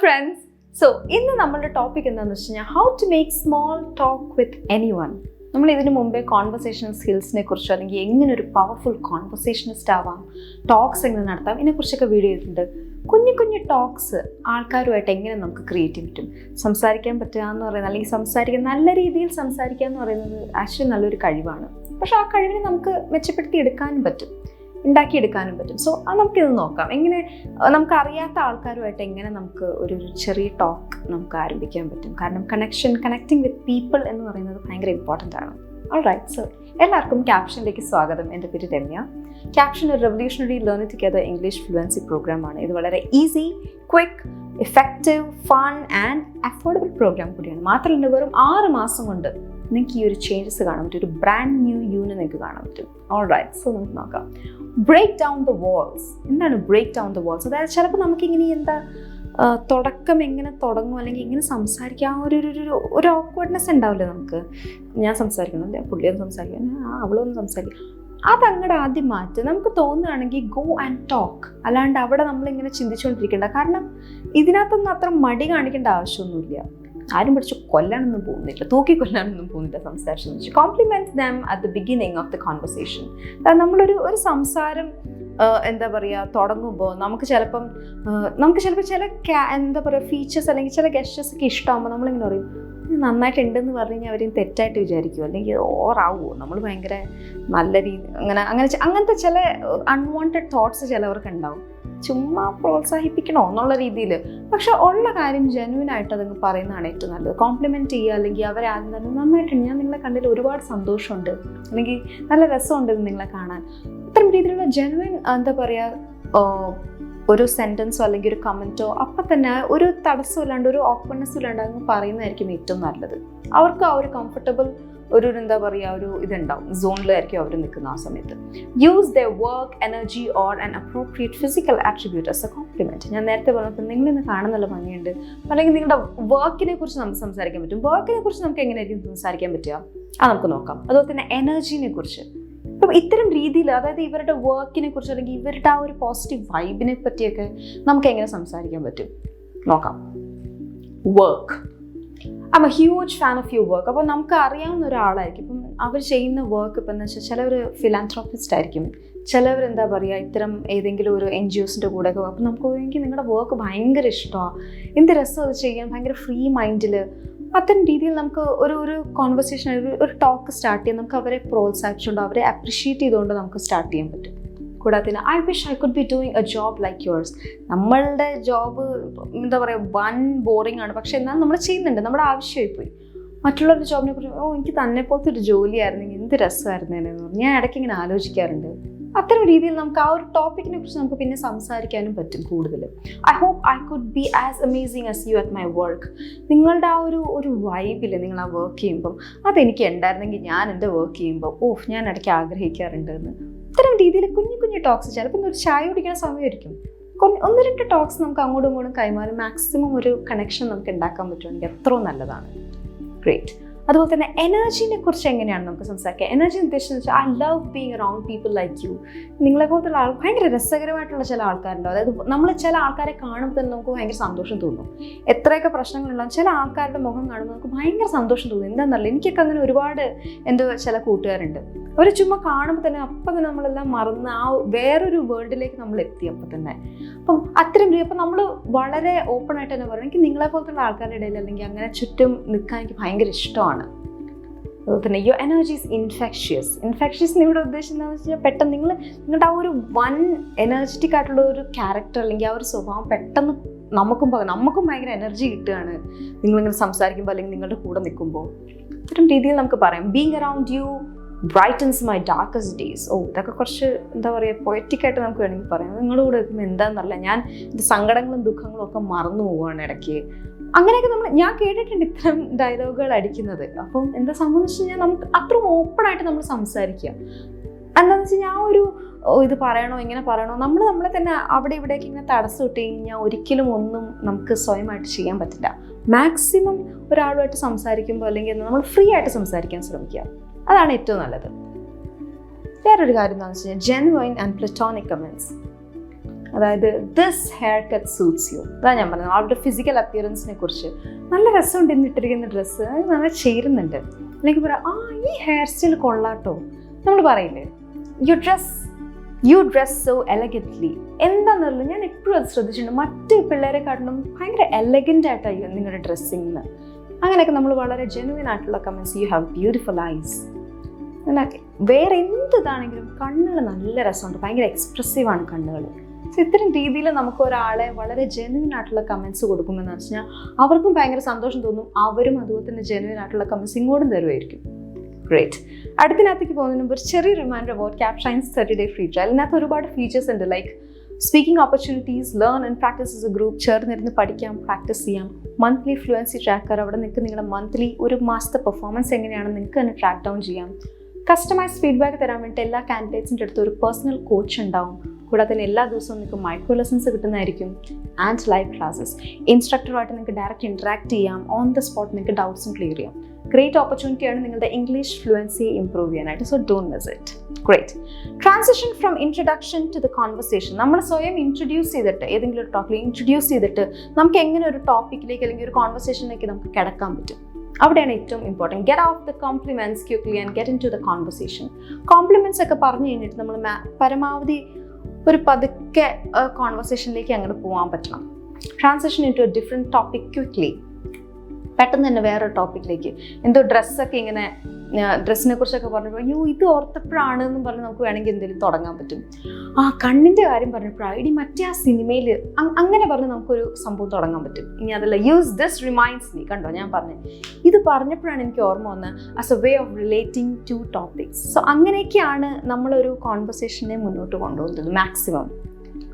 friends. So, ഇന്ന് നമ്മളുടെ topic എന്താണെന്ന് വെച്ച് കഴിഞ്ഞാൽ how to make small talk with anyone. നമ്മൾ ഇതിനു മുമ്പേ കോൺവെർസേഷണൽ സ്കിൽസിനെ കുറിച്ചോ അല്ലെങ്കിൽ എങ്ങനെ ഒരു പവർഫുൾ കോൺവെർസേഷനിസ്റ്റ് ആവാം, ടോക്സ് എങ്ങനെ നടത്താം, ഇതിനെക്കുറിച്ചൊക്കെ വീഡിയോ ചെയ്തിട്ടുണ്ട്. കുഞ്ഞു കുഞ്ഞു ടോക്സ് ആൾക്കാരുമായിട്ട് എങ്ങനെ നമുക്ക് ക്രിയേറ്റ് ചെയ്യാൻ പറ്റും, സംസാരിക്കാൻ പറ്റുക എന്ന് പറയുന്നത്, അല്ലെങ്കിൽ സംസാരിക്കാൻ നല്ല രീതിയിൽ സംസാരിക്കുക എന്ന് പറയുന്നത് ആക്ച്വലി നല്ലൊരു കഴിവാണ്. പക്ഷെ ആ കഴിവിനെ നമുക്ക് മെച്ചപ്പെടുത്തി എടുക്കാനും പറ്റും, ഉണ്ടാക്കിയെടുക്കാനും പറ്റും. സോ അത് നമുക്കിത് നോക്കാം. എങ്ങനെ നമുക്കറിയാത്ത ആൾക്കാരുമായിട്ട് എങ്ങനെ നമുക്ക് ഒരു ചെറിയ ടോക്ക് നമുക്ക് ആരംഭിക്കാൻ പറ്റും. കാരണം കണക്റ്റിംഗ് വിത്ത് പീപ്പിൾ എന്ന് പറയുന്നത് ഭയങ്കര ഇമ്പോർട്ടൻ്റ് ആണ്. ഓൾറൈറ്റ്, സോ എല്ലാവർക്കും ക്യാപ്ഷനിലേക്ക് സ്വാഗതം. എൻ്റെ പേര് രമ്യ. ക്യാപ്ഷൻ ഒരു revolutionary learning together English fluency പ്രോഗ്രാമാണ്. ഇത് വളരെ easy, quick, effective, fun and affordable program കൂടിയാണ്. മാത്രമല്ല വെറും 6 മാസം കൊണ്ട് നിങ്ങൾക്ക് ഈ ഒരു ചേഞ്ചസ് കാണാൻ പറ്റും, ഒരു ബ്രാൻഡ് ന്യൂ യൂണിറ്റ് നിങ്ങൾക്ക് കാണാൻ പറ്റും. ഓൾറൈറ്റ്, സോ നമുക്ക് നോക്കാം. Break down the walls. എന്താണ് ബ്രേക്ക് ഡൗൺ ദ വാൾസ്? അതായത് ചിലപ്പോൾ നമുക്കിങ്ങനെ തുടക്കം എങ്ങനെ തുടങ്ങും അല്ലെങ്കിൽ എങ്ങനെ സംസാരിക്കാം, ഒരു ഓക്വേർഡ്നെസ് ഉണ്ടാവില്ലേ നമുക്ക്. ഞാൻ സംസാരിക്കണം, പുള്ളിയൊന്നും സംസാരിക്കണം, അവളൊന്നും സംസാരിക്കും, അതങ്ങോട്ട് ആദ്യം മാറ്റി നമുക്ക് തോന്നുകയാണെങ്കിൽ ഗോ ആൻഡ് ടോക്ക്. അല്ലാണ്ട് അവിടെ നമ്മളിങ്ങനെ ചിന്തിച്ചുകൊണ്ടിരിക്കേണ്ട. കാരണം ഇതിനകത്തൊന്നും അത്ര മടി കാണിക്കേണ്ട ആവശ്യമൊന്നുമില്ല. ആരും പിടിച്ച് കൊല്ലാനൊന്നും പോകുന്നില്ല, തൂക്കി കൊല്ലാനൊന്നും പോകുന്നില്ല സംസാരിച്ചു. Compliment them at the beginning of the conversation. നമ്മളൊരു സംസാരം എന്താ പറയുക തുടങ്ങുമ്പോൾ നമുക്ക് ചിലപ്പോൾ ചില എന്താ പറയുക ഫീച്ചേഴ്സ് അല്ലെങ്കിൽ ചില ഗെസ്റ്റേഴ്സ് ഒക്കെ ഇഷ്ടമാകുമ്പോൾ നമ്മളിങ്ങനെ പറയും നന്നായിട്ടുണ്ടെന്ന് പറഞ്ഞു കഴിഞ്ഞാൽ അവരെയും തെറ്റായിട്ട് വിചാരിക്കുമോ അല്ലെങ്കിൽ ഓറാവുമോ, നമ്മൾ ഭയങ്കര നല്ല രീതി അങ്ങനത്തെ ചില അൺവാണ്ടഡ് തോട്ട്സ് ചിലവർക്ക് ഉണ്ടാവും. ചുമ്മാ പ്രോത്സാഹിപ്പിക്കണോ എന്നുള്ള രീതിയിൽ. പക്ഷെ ഉള്ള കാര്യം ജെന്യുവനായിട്ട് അതങ്ങ് പറയുന്നതാണ് ഏറ്റവും നല്ലത്. കോംപ്ലിമെൻറ്റ് ചെയ്യുക, അല്ലെങ്കിൽ അവരെ ആദ്യം തന്നെ നന്നായിട്ടുണ്ട്, ഞാൻ നിങ്ങളെ കണ്ടതിൽ ഒരുപാട് സന്തോഷമുണ്ട്, അല്ലെങ്കിൽ നല്ല രസമുണ്ട് നിങ്ങളെ കാണാൻ. ഇത്തരം രീതിയിലുള്ള ജെന്യുവൻ എന്താ പറയുക ഒരു സെൻറ്റൻസോ അല്ലെങ്കിൽ ഒരു കമൻറ്റോ അപ്പം തന്നെ ഒരു തടസ്സം ഇല്ലാണ്ട് ഒരു ഓപ്പൺനെസ് ഇല്ലാണ്ട് അങ്ങ് പറയുന്നതായിരിക്കും ഏറ്റവും നല്ലത്. അവർക്ക് ആ ഒരു കംഫർട്ടബിൾ ഒരു എന്താ പറയുക ഒരു ഇതുണ്ടാവും, സോണിലായിരിക്കും അവർ നിൽക്കുന്ന ആ സമയത്ത്. Use the work, energy or an appropriate physical attribute as A compliment. ഞാൻ നേരത്തെ പറഞ്ഞപ്പോൾ നിങ്ങളിന്ന് കാണാൻ നല്ല ഭംഗിയുണ്ട്, അല്ലെങ്കിൽ നിങ്ങളുടെ വർക്കിനെ കുറിച്ച് നമുക്ക് സംസാരിക്കാൻ പറ്റും. വർക്കിനെ കുറിച്ച് നമുക്ക് എങ്ങനെയായിരിക്കും സംസാരിക്കാൻ പറ്റുക, അത് നമുക്ക് നോക്കാം. അതുപോലെ തന്നെ എനർജീനെ കുറിച്ച്. അപ്പം ഇത്തരം രീതിയിൽ, അതായത് ഇവരുടെ വർക്കിനെ കുറിച്ച് അല്ലെങ്കിൽ ഇവരുടെ ആ ഒരു പോസിറ്റീവ് വൈബിനെ പറ്റിയൊക്കെ നമുക്ക് എങ്ങനെ സംസാരിക്കാൻ പറ്റും നോക്കാം. Work. I M A huge fan of your work. അപ്പോൾ നമുക്ക് അറിയാവുന്ന ഒരാളായിരിക്കും. ഇപ്പം അവർ ചെയ്യുന്ന വർക്ക് ഇപ്പം എന്ന് വെച്ചാൽ ചിലവർ ഫിലാന്ത്രോപ്പിസ്റ്റ് ആയിരിക്കും, ചിലവർ എന്താ പറയുക ഇത്തരം ഏതെങ്കിലും ഒരു NGOസിൻ്റെ കൂടെ ഒക്കെ. അപ്പം നമുക്ക് എനിക്ക് നിങ്ങളുടെ വർക്ക് ഭയങ്കര ഇഷ്ടമാണ്, എന്ത് രസം അത് ചെയ്യാൻ, ഭയങ്കര ഫ്രീ മൈൻഡിൽ. അത്തരം രീതിയിൽ നമുക്ക് ഒരു കോൺവെർസേഷൻ, ഒരു ടോക്ക് സ്റ്റാർട്ട് ചെയ്യാൻ നമുക്ക് അവരെ പ്രോത്സാഹിപ്പിച്ചുകൊണ്ട് അവരെ അപ്രിഷ്യേറ്റ് ചെയ്തുകൊണ്ട് നമുക്ക് സ്റ്റാർട്ട് ചെയ്യാൻ പറ്റും. കൂടാതെ I wish I could be doing A job like yours. നമ്മളുടെ ജോബ് എന്താ പറയുക വൺ ബോറിംഗ് ആണ്, പക്ഷെ എന്നാൽ നമ്മൾ ചെയ്യുന്നുണ്ട്, നമ്മുടെ ആവശ്യമായി പോയി. മറ്റുള്ളവരുടെ ജോബിനെ കുറിച്ച് എനിക്ക് തന്നെ പോലത്തെ ഒരു ജോലിയായിരുന്നെങ്കിൽ എന്ത് രസമായിരുന്നേനെന്ന് പറഞ്ഞ് ഞാൻ ഇടയ്ക്ക് ഇങ്ങനെ ആലോചിക്കാറുണ്ട്. അത്തരം രീതിയിൽ നമുക്ക് ആ ഒരു ടോപ്പിക്കിനെ കുറിച്ച് നമുക്ക് പിന്നെ സംസാരിക്കാനും പറ്റും കൂടുതൽ. I hope I could be as amazing as you at my work. നിങ്ങളുടെ ആ ഒരു വൈബില്ലേ നിങ്ങൾ ആ വർക്ക് ചെയ്യുമ്പം അതെനിക്ക് ഉണ്ടായിരുന്നെങ്കിൽ ഞാൻ എൻ്റെ വർക്ക് ചെയ്യുമ്പോൾ ഞാൻ ഇടയ്ക്ക് ആഗ്രഹിക്കാറുണ്ട് എന്ന്. ഇത്തരം രീതിയിൽ കുഞ്ഞു കുഞ്ഞു ടോക്സ്, ചിലപ്പോൾ ഒരു ചായ കുടിക്കുന്ന സമയമായിരിക്കും, 1-2 ടോക്സ് നമുക്ക് അങ്ങോട്ടും ഇങ്ങോട്ടും കൈമാറി മാക്സിമം ഒരു കണക്ഷൻ നമുക്ക് ഉണ്ടാക്കാൻ പറ്റുമെങ്കിൽ എത്രയും നല്ലതാണ്. ഗ്രേറ്റ്. അതുപോലെ തന്നെ എനർജീനെ കുറിച്ച് എങ്ങനെയാണ് നമുക്ക് സംസാരിക്കുക. എനർജി ഉദ്ദേശിച്ചെന്ന് വെച്ചാൽ I love being around people like you. നിങ്ങളെ പോലത്തുള്ള ഭയങ്കര രസകരമായിട്ടുള്ള ചില ആൾക്കാരുണ്ടോ. അതായത് നമ്മൾ ചില ആൾക്കാരെ കാണുമ്പോൾ തന്നെ നമുക്ക് ഭയങ്കര സന്തോഷം തോന്നും. എത്രയൊക്കെ പ്രശ്നങ്ങളുണ്ടാവും, ചില ആൾക്കാരുടെ മുഖം കാണുമ്പോൾ നമുക്ക് ഭയങ്കര സന്തോഷം തോന്നും. എന്താണെന്നറിയില്ല, എനിക്കൊക്കെ അങ്ങനെ ഒരുപാട് എൻ്റെ ചില കൂട്ടുകാരുണ്ട്. അവർ ചുമ്മാ കാണുമ്പോൾ തന്നെ അപ്പം തന്നെ നമ്മളെല്ലാം മറന്ന് ആ വേറൊരു വേൾഡിലേക്ക് നമ്മൾ എത്തി അപ്പം തന്നെ. അപ്പം അത്തരം അപ്പം നമ്മൾ വളരെ ഓപ്പൺ ആയിട്ട് തന്നെ പറയും എനിക്ക് നിങ്ങളെ പോലത്തുള്ള ആൾക്കാരുടെ ഇടയിൽ അല്ലെങ്കിൽ അങ്ങനെ ചുറ്റും നിൽക്കാൻ എനിക്ക് ഭയങ്കര ഇഷ്ടമാണ്. അതുപോലെ തന്നെ your energy is infectious. Infectious ഇവിടെ ഉദ്ദേശിക്കുന്നത് വെച്ച് കഴിഞ്ഞാൽ പെട്ടെന്ന് നിങ്ങളുടെ ആ ഒരു വൺ എനർജറ്റിക് ആയിട്ടുള്ള ഒരു ക്യാരക്ടർ അല്ലെങ്കിൽ ആ ഒരു സ്വഭാവം പെട്ടെന്ന് നമുക്കും ഭയങ്കര എനർജി കിട്ടുകയാണ് നിങ്ങളിങ്ങനെ സംസാരിക്കുമ്പോൾ അല്ലെങ്കിൽ നിങ്ങളുടെ കൂടെ നിൽക്കുമ്പോൾ. ഇത്തരം രീതിയിൽ നമുക്ക് പറയാം. Being around U brightens my darkest days. ഇതൊക്കെ കുറച്ച് എന്താ പറയുക പൊയറ്റിക്കായിട്ട് നമുക്ക് വേണമെങ്കിൽ പറയാം. നിങ്ങളുടെ കൂടെ നിൽക്കുമ്പോൾ എന്താണെന്നല്ല, ഞാൻ എൻ്റെ സങ്കടങ്ങളും ദുഃഖങ്ങളും ഒക്കെ മറന്നു പോവുകയാണ് ഇടയ്ക്ക്. അങ്ങനെയൊക്കെ ഞാൻ കേട്ടിട്ടുണ്ട് ഇത്തരം ഡയലോഗുകൾ അടിക്കുന്നത്. അപ്പം എന്താ സംബന്ധിച്ച് കഴിഞ്ഞാൽ നമുക്ക് അത്രയും ഓപ്പണായിട്ട് നമ്മൾ സംസാരിക്കുക. എന്താണെന്ന് വെച്ച് കഴിഞ്ഞാൽ ആ ഒരു ഇത് പറയണോ ഇങ്ങനെ പറയണോ, നമ്മളെ തന്നെ അവിടെ ഇവിടേക്ക് ഇങ്ങനെ തടസ്സം ഇട്ട് കഴിഞ്ഞാൽ ഒരിക്കലും ഒന്നും നമുക്ക് സ്വയമായിട്ട് ചെയ്യാൻ പറ്റില്ല. മാക്സിമം ഒരാളുമായിട്ട് സംസാരിക്കുമ്പോൾ അല്ലെങ്കിൽ നമ്മൾ ഫ്രീ ആയിട്ട് സംസാരിക്കാൻ ശ്രമിക്കുക, അതാണ് ഏറ്റവും നല്ലത്. വേറൊരു കാര്യം എന്താണെന്ന് വെച്ച് കഴിഞ്ഞാൽ ജെനുവൈൻ ആൻഡ് പ്ലറ്റോണിക് കമൻറ്റ്സ്. അതായത് this hair cut suits you. അതാണ് ഞാൻ പറഞ്ഞത്. അവരുടെ ഫിസിക്കൽ അപ്പിയറൻസിനെ കുറിച്ച് നല്ല രസമുണ്ട് ഇന്നിട്ടിരിക്കുന്ന ഡ്രസ്സ്, നല്ല ചേരുന്നുണ്ട്. അല്ലെങ്കിൽ പറയാം, ഈ ഹെയർ സ്റ്റൈൽ കൊള്ളാട്ടോ. നമ്മൾ പറയില്ലേ, യു ഡ്രസ് സോ എലഗൻ്റ്ലി. എന്താണെന്നറിയില്ല, ഞാൻ എപ്പോഴും അത് ശ്രദ്ധിച്ചിട്ടുണ്ട്. മറ്റ് പിള്ളേരെക്കാട്ടിലും ഭയങ്കര എലഗൻ്റ് ആയിട്ടാണ് നിങ്ങളുടെ ഡ്രസ്സിങ്. അങ്ങനെയൊക്കെ നമ്മൾ വളരെ ജെനുവിൻ ആയിട്ടുള്ള comments. You have beautiful ice. അങ്ങനെയൊക്കെ വേറെ എന്തിതാണെങ്കിലും കണ്ണുകൾ നല്ല രസമുണ്ട്, ഭയങ്കര എക്സ്പ്രസീവാണ് കണ്ണുകൾ. സോ ഇത്തരം രീതിയിൽ നമുക്ക് ഒരാളെ വളരെ ജെനുവിൻ ആയിട്ടുള്ള കമൻസ് കൊടുക്കുമെന്ന് വെച്ചാൽ അവർക്കും ഭയങ്കര സന്തോഷം തോന്നും. അവരും അതുപോലെ തന്നെ ജെനുവിൻ ആയിട്ടുള്ള കമൻസ് ഇങ്ങോട്ടും തരുമായിരിക്കും. ഗ്രേറ്റ്. അടുത്തിനകത്തേക്ക് പോകുന്നതിന് മുമ്പ് ഒരു ചെറിയ reminder about Capshine's 30-day free trial. ഇതിനകത്ത് ഒരുപാട് ഫീച്ചേഴ്സ് ഉണ്ട്. Like speaking opportunities, learn and practice as a group, ചേർന്നിരുന്ന് പഠിക്കാം, പ്രാക്ടീസ് ചെയ്യാം. മന്ത്ലി ഫ്ലുവൻസി ട്രാക്കർ, അവിടെ നിങ്ങൾക്ക് നിങ്ങളുടെ മന്ത്ലി ഒരു മാസത്തെ പെർഫോമൻസ് എങ്ങനെയാണെന്ന് നിങ്ങൾക്ക് തന്നെ ട്രാക്ക് ഡൗൺ ചെയ്യാം. കസ്റ്റമൈസ്ഡ് ഫീഡ്ബാക്ക് തരാൻ വേണ്ടി എല്ലാ കാൻഡിഡേറ്റ്സിൻ്റെ അടുത്ത് ഒരു പേഴ്സണൽ കോച്ച് ഉണ്ടാവും. കൂടാതെ തന്നെ എല്ലാ ദിവസവും നിങ്ങൾക്ക് മൈക്രോ ലെസൺസ് കിട്ടുന്നതായിരിക്കും. ആൻഡ് ലൈവ് ക്ലാസ്സസ്, ഇൻസ്ട്രക്ടറുമായിട്ട് നിങ്ങൾക്ക് ഡയറക്റ്റ് ഇൻട്രാക്ട് ചെയ്യാം. ഓൺ ദ സ്പോട്ട് നിങ്ങൾക്ക് ഡൗട്ട്സും ക്ലിയർ ചെയ്യാം. ഗ്രേറ്റ് ഓപ്പർച്യൂണിറ്റിയാണ് നിങ്ങളുടെ ഇംഗ്ലീഷ് ഫ്ലുവൻസി ഇംപ്രൂവ് ചെയ്യാനായിട്ട്. So don't miss it. Great. Transition from introduction to the conversation. നമ്മൾ സ്വയം ഇൻട്രൊഡ്യൂസ് ചെയ്തിട്ട്, ഏതെങ്കിലും ഒരു ടോപ്പിൽ ഇൻട്രൊഡ്യൂസ് ചെയ്തിട്ട് നമുക്ക് എങ്ങനെ ഒരു ടോപ്പിക്കിലേക്ക് അല്ലെങ്കിൽ ഒരു കോൺവെർസേഷനിലേക്ക് നമുക്ക് കിടക്കാൻ പറ്റും. അവിടെയാണ് ഏറ്റവും important. Get out the compliments quickly and get into the conversation. Compliments ഒക്കെ പറഞ്ഞു കഴിഞ്ഞിട്ട് നമ്മൾ പരമാവധി ഒരു പതുക്കെ കോൺവെർസേഷനിലേക്ക് അങ്ങോട്ട് പോകാൻ പറ്റണം. Transition into a different topic quickly. പെട്ടെന്ന് തന്നെ വേറൊരു ടോപ്പിക്കിലേക്ക്. എന്തോ ഡ്രസ്സൊക്കെ ഇങ്ങനെ ഡ്രസ്സിനെ കുറിച്ചൊക്കെ പറഞ്ഞപ്പോൾ അയ്യോ ഇത് ഓർത്തപ്പോഴാണ് എന്നും പറഞ്ഞ് നമുക്ക് വേണമെങ്കിൽ എന്തെങ്കിലും തുടങ്ങാൻ പറ്റും. കണ്ണിൻ്റെ കാര്യം പറഞ്ഞപ്പോഴാണ് ഇനി മറ്റേ ആ സിനിമയിൽ അങ്ങനെ പറഞ്ഞ് നമുക്കൊരു സംഭവം തുടങ്ങാൻ പറ്റും. ഇനി അതല്ല, യൂസ് ദിസ് റിമൈൻഡ്സ് മീ. കണ്ടോ ഞാൻ പറഞ്ഞു, ഇത് പറഞ്ഞപ്പോഴാണ് എനിക്ക് ഓർമ്മ വന്നത് as a way of relating to topics. So അങ്ങനെയൊക്കെയാണ് നമ്മളൊരു കോൺവെർസേഷനെ മുന്നോട്ട് കൊണ്ടുപോകുന്നത് മാക്സിമം.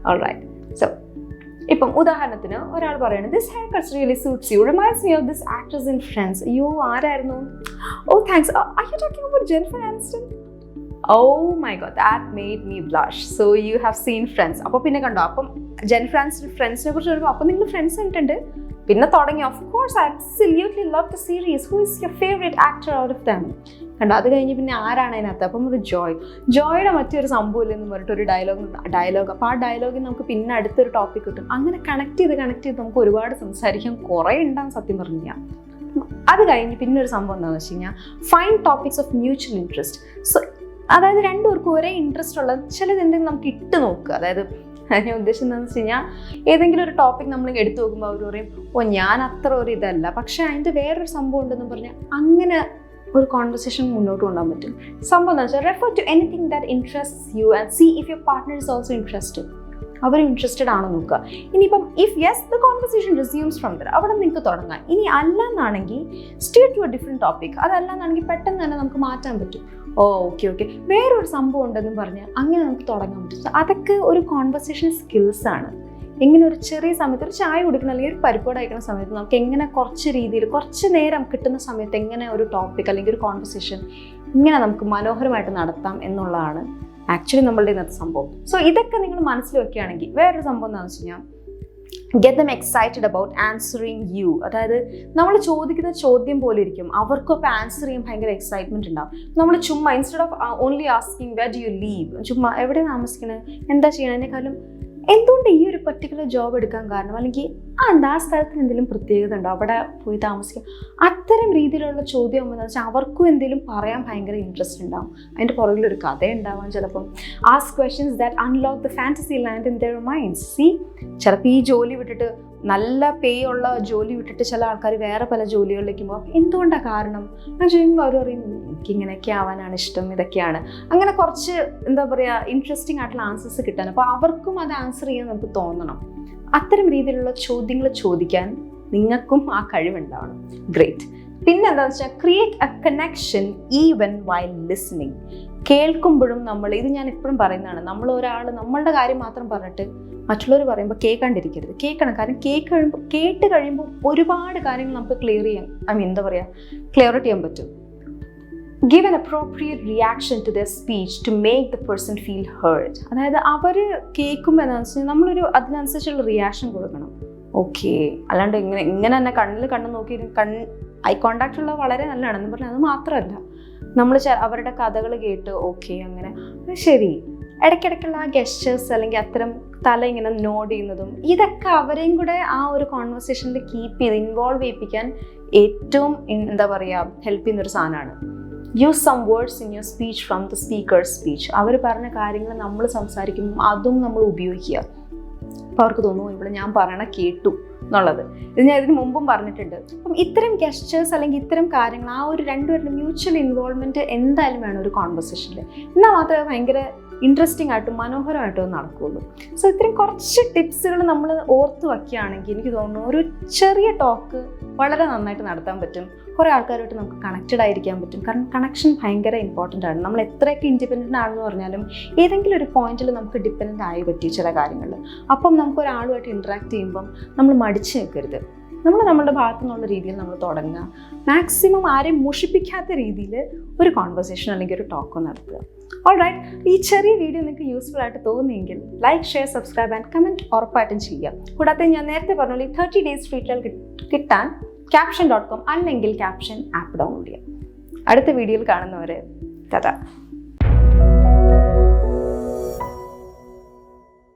ഓൾറൈറ്റ്. സോ ഇപ്പം ഉദാഹരണത്തിന് ഒരാൾ പറയുന്നത് this hair cuts really suits you, reminds me of this actress in Friends. അയ്യോ ആരായിരുന്നു? Oh thanks. Are you talking about Jennifer Aniston? Oh my god, that made me blush. So you have seen Friends. അപ്പോൾ പിന്നെ കണ്ടോ, അപ്പം Jennifer Aniston ഫ്രണ്ട്സിനെ കുറിച്ച് പറയുമ്പോൾ അപ്പം നിങ്ങൾ ഫ്രണ്ട്സ് കണ്ടിട്ടുണ്ട്. പിന്നെ തുടങ്ങി of course I absolutely love the series. Who is your favourite actor out of them? കണ്ടോ, അത് കഴിഞ്ഞ് പിന്നെ ആരാണ് അതിനകത്ത്? അപ്പം ഒരു ജോയുടെ മറ്റൊരു സംഭവം എന്ന് പറഞ്ഞിട്ട് ഒരു ഡയലോഗ്. അപ്പോൾ ആ ഡയലോഗിൽ നമുക്ക് പിന്നെ അടുത്തൊരു ടോപ്പിക് കിട്ടും. അങ്ങനെ കണക്ട് ചെയ്ത് നമുക്ക് ഒരുപാട് സംസാരിക്കാൻ കുറേ ഉണ്ടാകും സത്യം പറഞ്ഞു കഴിഞ്ഞാൽ. അത് കഴിഞ്ഞ് പിന്നെ ഒരു സംഭവം എന്താണെന്ന് വെച്ച് കഴിഞ്ഞാൽ find topics of mutual interest. So അതായത് രണ്ടുപേർക്കും ഒരേ ഇൻട്രസ്റ്റ് ഉള്ള ചിലത് എന്തെങ്കിലും നമുക്ക് ഇട്ട് നോക്കുക. അതായത് ഞാൻ ഉദ്ദേശിച്ചത് എന്താണെന്ന് വെച്ച് കഴിഞ്ഞാൽ ഏതെങ്കിലും ഒരു ടോപ്പിക് നമ്മൾ എടുത്തു നോക്കുമ്പോൾ അവർ പറയും ഞാൻ അത്ര ഒരു ഇതല്ല, പക്ഷേ അതിൻ്റെ വേറൊരു സംഭവം ഉണ്ടെന്ന് പറഞ്ഞാൽ അങ്ങനെ ഒരു കോൺവെർസേഷൻ മുന്നോട്ട് കൊണ്ടുപോകാൻ പറ്റും. സംഭവം എന്താ വെച്ചാൽ refer to anything that interest you and see if your partner is also interested. അവർ ഇൻട്രസ്റ്റഡ് ആണോ നോക്കുക. ഇനിയിപ്പം if yes the conversation resumes from there, അവിടെ നിങ്ങൾക്ക് തുടങ്ങാം. ഇനി അല്ല എന്നാണെങ്കിൽ stay to a different topic. അതല്ല എന്നാണെങ്കിൽ പെട്ടെന്ന് തന്നെ നമുക്ക് മാറ്റാൻ പറ്റും. ഓക്കെ വേറൊരു സംഭവം ഉണ്ടെന്നും പറഞ്ഞ് അങ്ങനെ നമുക്ക് തുടങ്ങാൻ പറ്റും. അതൊക്കെ ഒരു കോൺവെർസേഷൻ സ്കിൽസാണ്. എങ്ങനെ ഒരു ചെറിയ സമയത്ത് ഒരു ചായ കുടിക്കണം അല്ലെങ്കിൽ ഒരു പരിപ്പോട് അയക്കുന്ന സമയത്ത് നമുക്ക് എങ്ങനെ കുറച്ച് നേരം കിട്ടുന്ന സമയത്ത് എങ്ങനെ ഒരു ടോപ്പിക് അല്ലെങ്കിൽ ഒരു കോൺവെർസേഷൻ ഇങ്ങനെ നമുക്ക് മനോഹരമായിട്ട് നടത്താം എന്നുള്ളതാണ് ആക്ച്വലി നമ്മളുടെ ഇന്നത്തെ സംഭവം. സോ ഇതൊക്കെ നിങ്ങൾ മനസ്സിൽ വെക്കുകയാണെങ്കിൽ വേറൊരു സംഭവം എന്താണെന്ന് വെച്ച് കഴിഞ്ഞാൽ get them excited about answering you. അതായത് നമ്മൾ ചോദിക്കുന്ന ചോദ്യം പോലെ ഇരിക്കും അവർക്കൊക്കെ ആൻസർ ചെയ്യാൻ ഭയങ്കര എക്സൈറ്റ്മെൻറ്റ് ഉണ്ടാവും. നമ്മൾ ചുമ്മാ instead of only asking where do you live, ചുമ്മാ എവിടെ താമസിക്കണത്, എന്താ ചെയ്യണതിനേക്കാളും എന്തുകൊണ്ട് ഈ ഒരു പർട്ടിക്കുലർ ജോബ് എടുക്കാൻ കാരണം, അല്ലെങ്കിൽ ആ സ്ഥലത്തിന് എന്തെങ്കിലും പ്രത്യേകത ഉണ്ടോ അവിടെ പോയി താമസിക്കാം, അത്തരം രീതിയിലുള്ള ചോദ്യം എന്ന് വെച്ചാൽ അവർക്കും എന്തെങ്കിലും പറയാൻ ഭയങ്കര ഇൻട്രസ്റ്റ് ഉണ്ടാവും. അതിൻ്റെ പുറകിലൊരു കഥ ഉണ്ടാവാം ചിലപ്പം. Ask questions that unlock the fantasy land in there minds. C ചിലപ്പോൾ ഈ ജോലി വിട്ടിട്ട് നല്ല പേ ഉള്ള ജോലി വിട്ടിട്ട് ചില ആൾക്കാർ വേറെ പല ജോലികളിലേക്ക് പോകും. എന്തുകൊണ്ടാണ് കാരണം ഞാൻ ചോദിക്കുമ്പോൾ അവർ പറയും എനിക്കിങ്ങനെയൊക്കെ ആവാനാണ് ഇഷ്ടം, ഇതൊക്കെയാണ്. അങ്ങനെ കുറച്ച് എന്താ പറയുക ഇൻട്രസ്റ്റിംഗ് ആയിട്ടുള്ള ആൻസേഴ്സ് കിട്ടാൻ. അപ്പോൾ അവർക്കും അത് ആൻസർ ചെയ്യാൻ നമുക്ക് തോന്നണം. അത്തരം രീതിയിലുള്ള ചോദ്യങ്ങൾ ചോദിക്കാൻ നിങ്ങൾക്കും ആ കഴിവുണ്ടാവണം. ഗ്രേറ്റ്. പിന്നെ എന്താണെന്ന് വെച്ചാൽ create A connection even while listening. കേൾക്കുമ്പോഴും ഇത് ഞാൻ എപ്പോഴും പറയുന്നതാണ്, നമ്മളുടെ കാര്യം മാത്രം പറഞ്ഞിട്ട് മറ്റുള്ളവർ പറയുമ്പോൾ കേൾക്കാണ്ടിരിക്കരുത്. കേൾക്കണം. കാരണം കേട്ട് കഴിയുമ്പോൾ ഒരുപാട് കാര്യങ്ങൾ നമുക്ക് ക്ലിയർ ചെയ്യാൻ പറ്റും. Give an appropriate reaction to their speech to make the person feel heard. അതായത് അവർ കേൾക്കുമ്പോൾ എന്താണെന്ന് വെച്ചാൽ അതിനനുസരിച്ചുള്ള റിയാക്ഷൻ കൊടുക്കണം. ഓക്കെ, അല്ലാണ്ട് ഇങ്ങനെ തന്നെ കണ്ണ് നോക്കി ഐ കോണ്ടാക്ട് ഉള്ളത് വളരെ നല്ലതാണെന്ന് പറഞ്ഞാൽ അത് മാത്രമല്ല, നമ്മൾ അവരുടെ കഥകൾ കേട്ട് ഓക്കെ അങ്ങനെ ശരി, ഇടയ്ക്കിടയ്ക്കുള്ള ആ ഗെസ്റ്റേഴ്സ് അല്ലെങ്കിൽ അത്തരം തല ഇങ്ങനെ നോഡ് ചെയ്യുന്നതും ഇതൊക്കെ അവരെയും കൂടെ ആ ഒരു കോൺവെർസേഷനിൽ കീപ്പ് ചെയ്ത് ഇൻവോൾവ് ചെയ്യിപ്പിക്കാൻ ഏറ്റവും എന്താ പറയുക ഹെൽപ്പ് ചെയ്യുന്നൊരു സാധനമാണ്. Use some words in your speech from the speaker's speech. അവർ പറഞ്ഞ കാര്യങ്ങൾ നമ്മൾ സംസാരിക്കുമ്പോൾ അതും നമ്മൾ ഉപയോഗിക്കുക. അപ്പോൾ അവർക്ക് തോന്നുന്നു ഇവിടെ ഞാൻ പറയണ കേട്ടു എന്നുള്ളത്. ഇത് ഞാൻ ഇതിന് മുമ്പും പറഞ്ഞിട്ടുണ്ട്. അപ്പം ഇത്തരം ഗെസ്റ്റേഴ്സ് അല്ലെങ്കിൽ ഇത്തരം കാര്യങ്ങൾ ആ ഒരു രണ്ടുപേരുടെ മ്യൂച്വൽ ഇൻവോൾവ്മെൻറ്റ് എന്തായാലും വേണം ഒരു കോൺവെർസേഷനിൽ. എന്നാൽ മാത്രമേ ഭയങ്കര ഇൻട്രസ്റ്റിംഗ് ആയിട്ടും മനോഹരമായിട്ടും നടക്കുകയുള്ളൂ. സോ ഇത്രയും കുറച്ച് ടിപ്സുകൾ നമ്മൾ ഓർത്ത് വയ്ക്കുകയാണെങ്കിൽ എനിക്ക് തോന്നുന്നു ഒരു ചെറിയ ടോക്ക് വളരെ നന്നായിട്ട് നടത്താൻ പറ്റും. കുറേ ആൾക്കാരുമായിട്ട് നമുക്ക് കണക്റ്റഡ് ആയിരിക്കാൻ പറ്റും. കാരണം കണക്ഷൻ ഭയങ്കര ഇമ്പോർട്ടൻ്റ് ആണ്. നമ്മൾ എത്രയൊക്കെ ഇൻഡിപെൻഡൻ്റ് ആണെന്ന് പറഞ്ഞാലും ഏതെങ്കിലും ഒരു പോയിന്റിൽ നമുക്ക് ഡിപ്പെൻഡൻ്റ് ആയി പറ്റി ചില കാര്യങ്ങളിൽ. അപ്പം നമുക്ക് ഒരാളുമായിട്ട് ഇൻട്രാക്ട് ചെയ്യുമ്പം നമ്മൾ മടിച്ചു നിൽക്കരുത്. നമ്മളുടെ ഭാഗത്തു നിന്നുള്ള രീതിയിൽ നമ്മൾ തുടങ്ങുക. മാക്സിമം ആരെയും മുഷിപ്പിക്കാത്ത രീതിയിൽ ഒരു കോൺവെർസേഷൻ അല്ലെങ്കിൽ ഒരു ടോക്ക് നടത്തുക. ഓൾറൈറ്റ്, ഈ ചെറിയ വീഡിയോ നിങ്ങൾക്ക് യൂസ്ഫുൾ ആയിട്ട് തോന്നിയെങ്കിൽ like, share, subscribe and comment ഉറപ്പായിട്ടും ചെയ്യുക. കൂടാതെ ഞാൻ നേരത്തെ പറഞ്ഞ 30 days ഫ്രീ ട്രയൽ കിട്ടാൻ capshine.com അല്ലെങ്കിൽ ക്യാപ്ഷൻ ആപ്പ് ഡൗൺലോഡ് ചെയ്യാം. അടുത്ത വീഡിയോയിൽ കാണുന്നവരെ ടാറ്റാ.